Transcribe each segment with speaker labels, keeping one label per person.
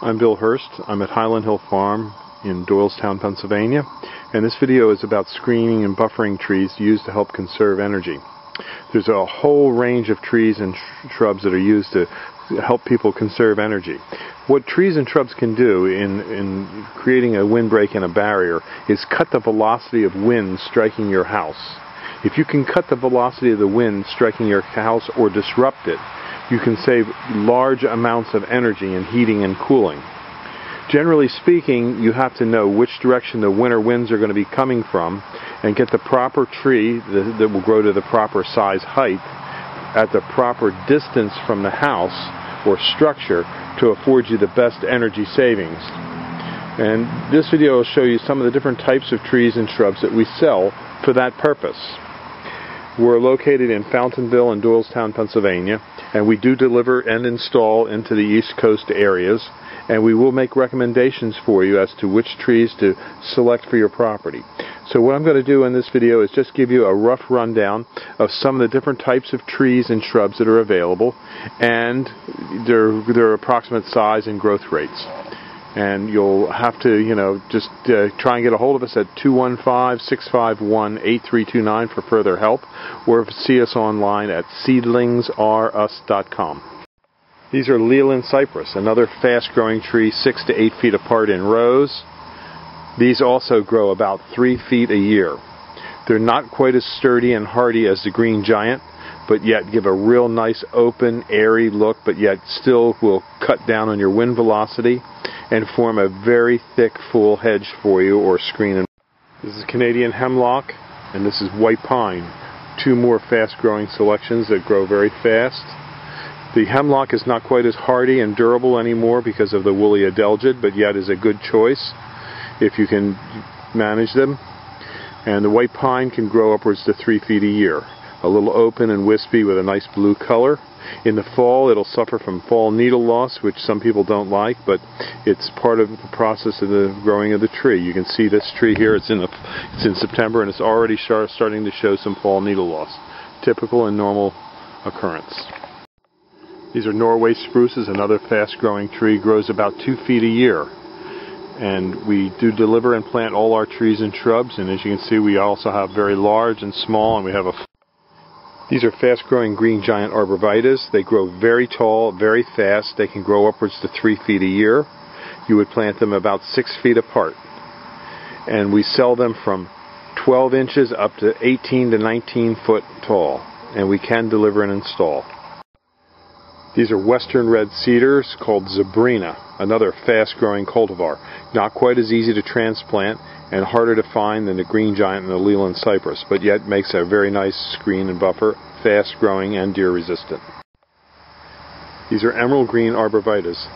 Speaker 1: I'm Bill Hurst. I'm at Highland Hill Farm in Doylestown, Pennsylvania, and this video is about screening and buffering trees used to help conserve energy. There's a whole range of trees and shrubs that are used to help people conserve energy. What trees and shrubs can do in creating a windbreak and a barrier is cut the velocity of wind striking your house. If you can cut the velocity of the wind striking your house or disrupt it, you can save large amounts of energy in heating and cooling. Generally speaking, you have to know which direction the winter winds are going to be coming from and get the proper tree that will grow to the proper size height at the proper distance from the house or structure to afford you the best energy savings. And this video will show you some of the different types of trees and shrubs that we sell for that purpose. We're located in Fountainville and Doylestown, Pennsylvania, and we do deliver and install into the East Coast areas, and we will make recommendations for you as to which trees to select for your property. So what I'm going to do in this video is just give you a rough rundown of some of the different types of trees and shrubs that are available and their approximate size and growth rates. And you'll have to, just try and get a hold of us at 215-651-8329 for further help, or see us online at seedlingsrus.com. These are Highland cypress, another fast-growing tree, 6 to 8 feet apart in rows. These also grow about 3 feet a year. They're not quite as sturdy and hardy as the green giant, but yet give a real nice open, airy look, but yet still will cut down on your wind velocity and form a very thick, full hedge for you or screen. This is Canadian hemlock, and this is white pine. Two more fast-growing selections that grow very fast. The hemlock is not quite as hardy and durable anymore because of the woolly adelgid, but yet is a good choice if you can manage them. And the white pine can grow upwards to 3 feet a year. A little open and wispy with a nice blue color. In the fall, it'll suffer from fall needle loss, which some people don't like, but it's part of the process of the growing of the tree. You can see this tree here, it's in September, and it's already starting to show some fall needle loss. Typical and normal occurrence. These are Norway spruces, another fast-growing tree, grows about 2 feet a year. And we do deliver and plant all our trees and shrubs, and as you can see, we also have very large and small, and we have These are fast-growing green giant arborvitaes. They grow very tall, very fast. They can grow upwards to 3 feet a year. You would plant them about 6 feet apart. And we sell them from 12 inches up to 18 to 19 foot tall. And we can deliver and install. These are western red cedars called Zebrina, another fast-growing cultivar. Not quite as easy to transplant and harder to find than the green giant and the Highland cypress, but yet makes a very nice screen and buffer, fast-growing and deer-resistant. These are emerald green arborvitaes,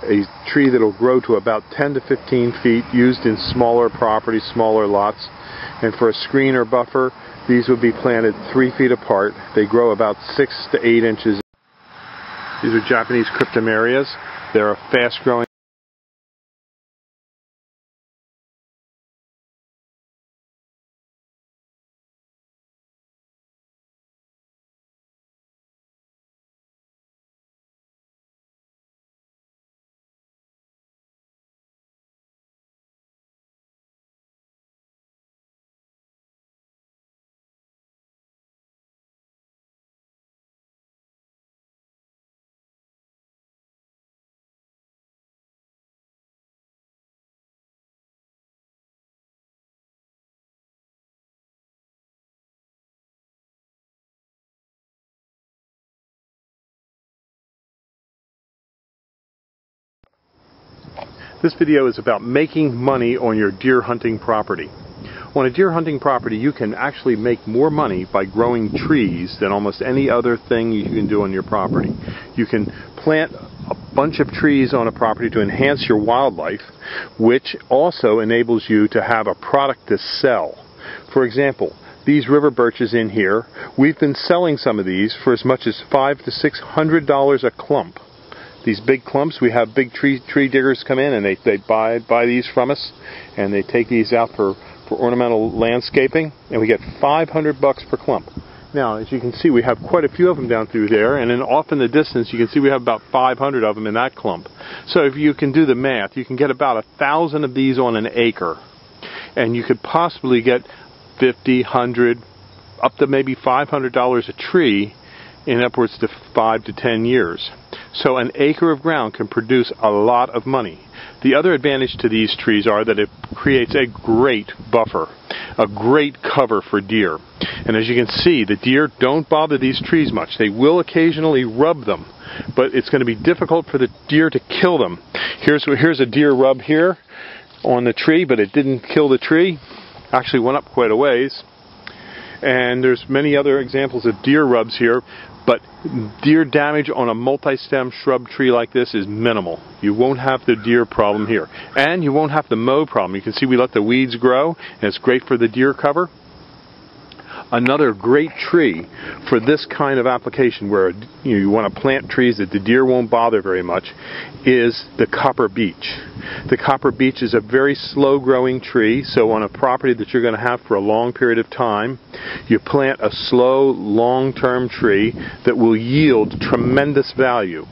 Speaker 1: a tree that will grow to about 10 to 15 feet, used in smaller properties, smaller lots. And for a screen or buffer, these would be planted 3 feet apart. They grow about 6 to 8 inches. These are Japanese cryptomerias. They're a fast-growing This video is about making money on your deer hunting property. On a deer hunting property, you can actually make more money by growing trees than almost any other thing you can do on your property. You can plant a bunch of trees on a property to enhance your wildlife, which also enables you to have a product to sell. For example, these river birches in here, we've been selling some of these for as much as $500 to $600 a clump. These big clumps, we have big tree diggers come in and they buy these from us, and they take these out for ornamental landscaping, and we get $500 per clump. Now, as you can see, we have quite a few of them down through there, and then off in the distance, you can see we have about 500 of them in that clump. So if you can do the math, you can get about 1,000 of these on an acre, and you could possibly get 50, 100, up to maybe $500 a tree in upwards to 5 to 10 years. So an acre of ground can produce a lot of money. The other advantage to these trees are that it creates a great buffer, a great cover for deer. And as you can see, the deer don't bother these trees much. They will occasionally rub them, but it's going to be difficult for the deer to kill them. Here's a deer rub here on the tree, but it didn't kill the tree. Actually went up quite a ways. And there's many other examples of deer rubs here, but deer damage on a multi-stem shrub tree like this is minimal. You won't have the deer problem here. And you won't have the mow problem. You can see we let the weeds grow, and it's great for the deer cover. Another great tree for this kind of application where you want to plant trees that the deer won't bother very much is the copper beech. The copper beech is a very slow growing tree, so on a property that you're going to have for a long period of time, you plant a slow, long-term tree that will yield tremendous value.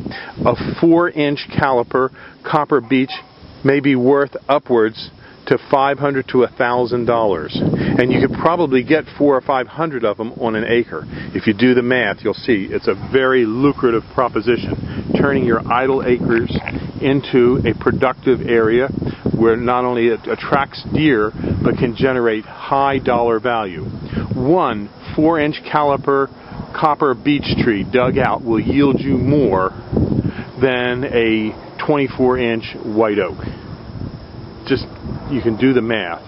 Speaker 1: A 4-inch caliper copper beech may be worth upwards to $500 to $1,000, and you could probably get 400 or 500 of them on an acre. If you do the math, you'll see it's a very lucrative proposition, turning your idle acres into a productive area where not only it attracts deer, but can generate high dollar value. One 4-inch caliper copper beech tree dug out will yield you more than a 24-inch white oak. Just, you can do the math.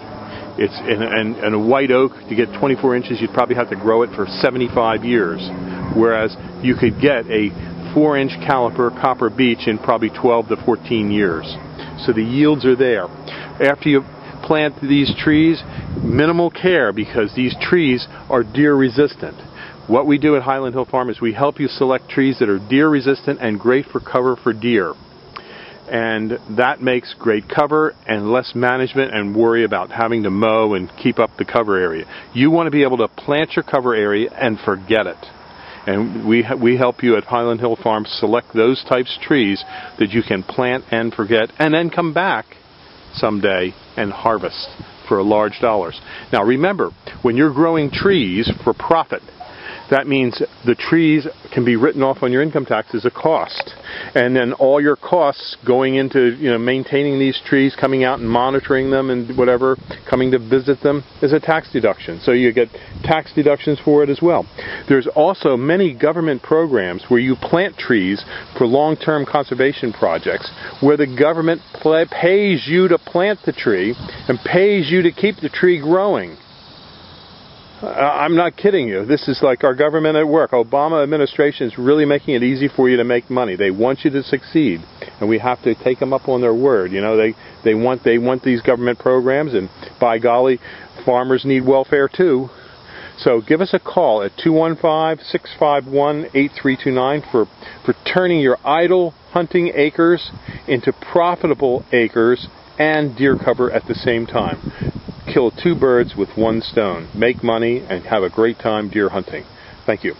Speaker 1: It's and a white oak, to get 24 inches, you'd probably have to grow it for 75 years, whereas you could get a 4-inch caliper copper beech in probably 12 to 14 years. So the yields are there. After you plant these trees, minimal care, because these trees are deer resistant. What we do at Highland Hill Farm is we help you select trees that are deer resistant and great for cover for deer. And that makes great cover and less management and worry about having to mow and keep up the cover area. You want to be able to plant your cover area and forget it. And we help you at Highland Hill Farm select those types of trees that you can plant and forget, and then come back someday and harvest for large dollars. Now remember, when you're growing trees for profit, that means the trees can be written off on your income tax as a cost. And then all your costs going into maintaining these trees, coming out and monitoring them and whatever, coming to visit them, is a tax deduction. So you get tax deductions for it as well. There's also many government programs where you plant trees for long-term conservation projects, where the government pays you to plant the tree and pays you to keep the tree growing. I'm not kidding you. This is like our government at work. Obama administration is really making it easy for you to make money. They want you to succeed, and we have to take them up on their word. They want these government programs, and by golly, farmers need welfare too. So give us a call at 215-651-8329 for turning your idle hunting acres into profitable acres and deer cover at the same time. Kill 2 birds with 1 stone. Make money and have a great time deer hunting. Thank you.